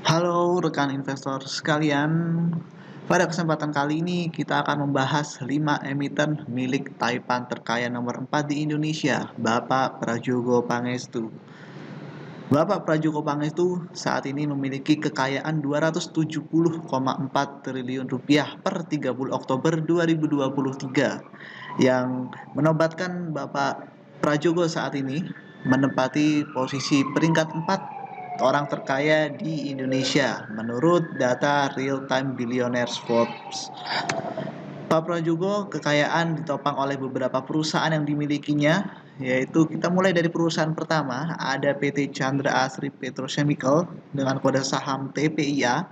Halo rekan investor sekalian, pada kesempatan kali ini kita akan membahas 5 emiten milik Taipan terkaya nomor 4 di Indonesia, Bapak Prajogo Pangestu. Bapak Prajogo Pangestu saat ini memiliki kekayaan 270,4 triliun rupiah per 30 Oktober 2023 yang menobatkan Bapak Prajogo saat ini menempati posisi peringkat 4 orang terkaya di Indonesia menurut data Real Time Billionaires Forbes. Pak Prajogo kekayaan ditopang oleh beberapa perusahaan yang dimilikinya, yaitu kita mulai dari perusahaan pertama ada PT Chandra Asri Petrochemical dengan kode saham TPIA.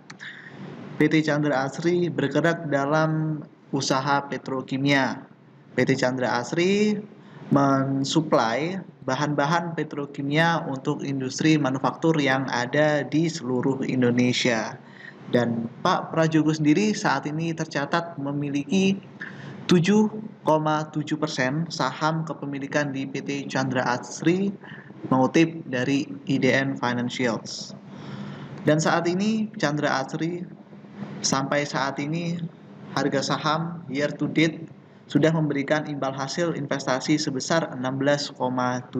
PT Chandra Asri bergerak dalam usaha petrokimia. PT Chandra Asri mensuplai bahan-bahan petrokimia untuk industri manufaktur yang ada di seluruh Indonesia. Dan Pak Prajogo sendiri saat ini tercatat memiliki 7,7% saham kepemilikan di PT Chandra Asri mengutip dari IDN Financials. Dan saat ini Chandra Asri sampai saat ini harga saham year to date sudah memberikan imbal hasil investasi sebesar 16,7%.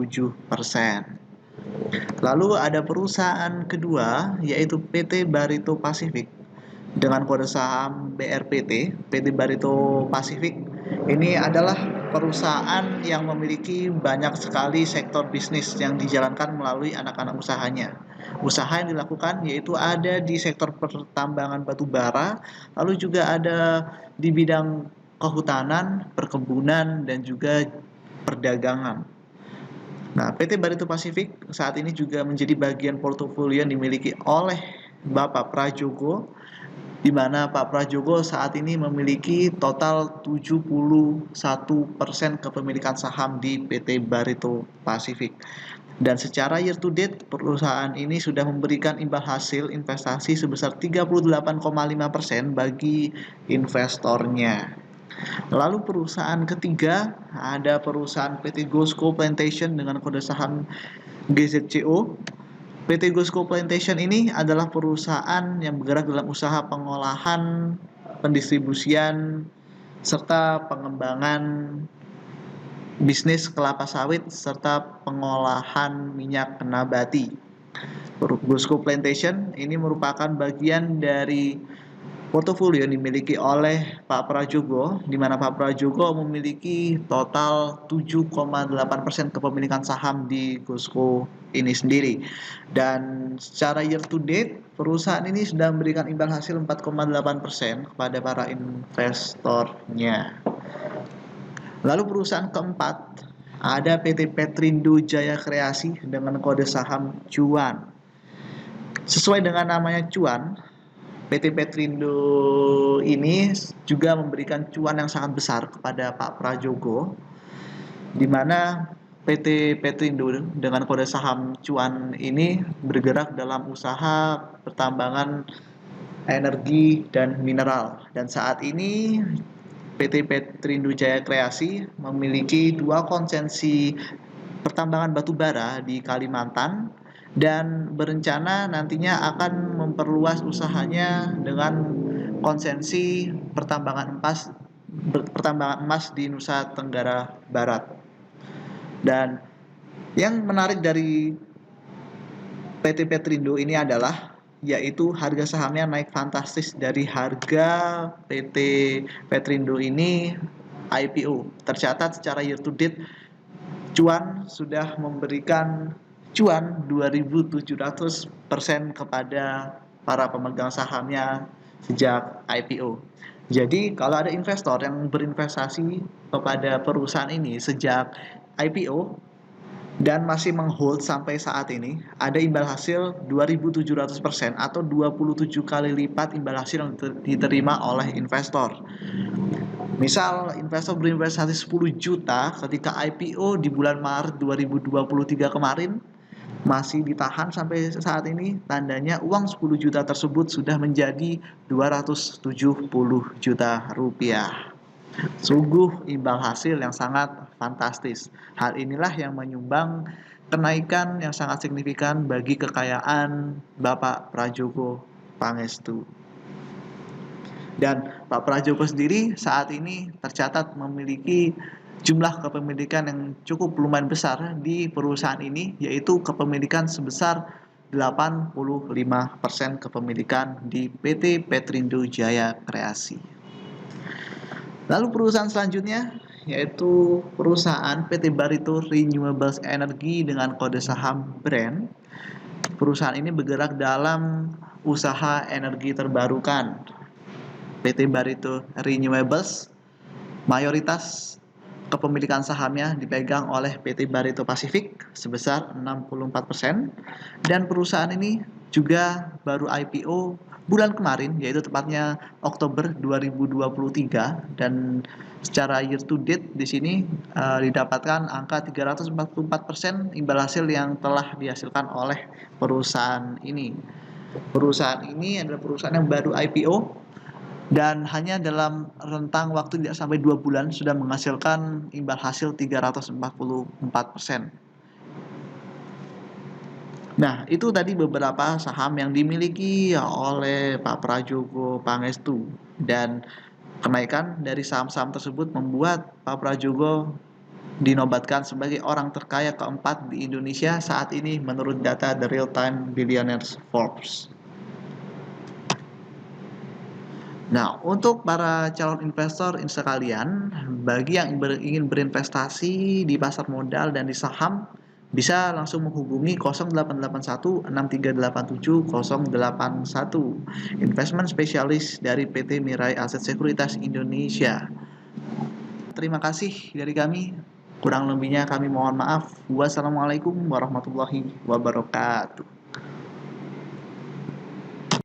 Lalu ada perusahaan kedua yaitu PT Barito Pacific dengan kode saham BRPT. PT Barito Pacific ini adalah perusahaan yang memiliki banyak sekali sektor bisnis yang dijalankan melalui anak-anak usahanya. Usaha yang dilakukan yaitu ada di sektor pertambangan batu bara, lalu juga ada di bidang kehutanan, perkebunan, dan juga perdagangan. Nah, PT Barito Pacific saat ini juga menjadi bagian portofolio yang dimiliki oleh Bapak Prajogo, di mana Pak Prajogo saat ini memiliki total 71% kepemilikan saham di PT Barito Pacific. Dan secara year to date, perusahaan ini sudah memberikan imbal hasil investasi sebesar 38,5% bagi investornya. Lalu perusahaan ketiga ada perusahaan PT Gosco Plantation dengan kode saham GZCO. PT Gosco Plantation ini adalah perusahaan yang bergerak dalam usaha pengolahan, pendistribusian, serta pengembangan bisnis kelapa sawit serta pengolahan minyak nabati. Gosco Plantation ini merupakan bagian dari portofolio yang dimiliki oleh Pak Prajogo, di mana Pak Prajogo memiliki total 7,8% kepemilikan saham di Gosco ini sendiri. Dan secara year to date, perusahaan ini sudah memberikan imbal hasil 4,8% kepada para investornya. Lalu perusahaan keempat, ada PT Petrindo Jaya Kreasi dengan kode saham Cuan. Sesuai dengan namanya Cuan, PT Petrindo ini juga memberikan cuan yang sangat besar kepada Pak Prajogo, di mana PT Petrindo dengan kode saham Cuan ini bergerak dalam usaha pertambangan energi dan mineral. Dan saat ini PT Petrindo Jaya Kreasi memiliki 2 konsensi pertambangan batu bara di Kalimantan dan berencana nantinya akan memperluas usahanya dengan konsensi pertambangan emas di Nusa Tenggara Barat. Dan yang menarik dari PT Petrindo ini adalah yaitu harga sahamnya naik fantastis dari harga PT Petrindo ini IPO. Tercatat secara year to date Cuan sudah memberikan cuan 2.700% kepada para pemegang sahamnya sejak IPO. Jadi kalau ada investor yang berinvestasi kepada perusahaan ini sejak IPO dan masih menghold sampai saat ini, ada imbal hasil 2.700% atau 27 kali lipat imbal hasil yang diterima oleh investor. Misal investor berinvestasi 10 juta ketika IPO di bulan Maret 2023 kemarin masih ditahan sampai saat ini, tandanya uang 10 juta tersebut sudah menjadi 270 juta rupiah. Sungguh imbal hasil yang sangat fantastis. Hal inilah yang menyumbang kenaikan yang sangat signifikan bagi kekayaan Bapak Prajogo Pangestu. Dan Pak Prajogo sendiri saat ini tercatat memiliki jumlah kepemilikan yang cukup lumayan besar di perusahaan ini, yaitu kepemilikan sebesar 85% kepemilikan di PT Petrindo Jaya Kreasi. Lalu perusahaan selanjutnya yaitu perusahaan PT Barito Renewables Energy dengan kode saham BRAND. Perusahaan ini bergerak dalam usaha energi terbarukan. PT Barito Renewables mayoritas kepemilikan sahamnya dipegang oleh PT Barito Pacific sebesar 64% dan perusahaan ini juga baru IPO bulan kemarin, yaitu tepatnya Oktober 2023, dan secara year to date di sini didapatkan angka 344% imbal hasil yang telah dihasilkan oleh perusahaan ini. Perusahaan ini adalah perusahaan yang baru IPO dan hanya dalam rentang waktu tidak sampai 2 bulan sudah menghasilkan imbal hasil 344%. Nah, itu tadi beberapa saham yang dimiliki oleh Pak Prajogo Pangestu, dan kenaikan dari saham-saham tersebut membuat Pak Prajogo dinobatkan sebagai orang terkaya keempat di Indonesia saat ini menurut data The Real Time Billionaires Forbes. Nah, untuk para calon investor sekalian, bagi yang ingin berinvestasi di pasar modal dan di saham, bisa langsung menghubungi 088163870081, investment specialist dari PT Mirai Aset Sekuritas Indonesia. Terima kasih dari kami. Kurang lebihnya kami mohon maaf. Wassalamualaikum warahmatullahi wabarakatuh.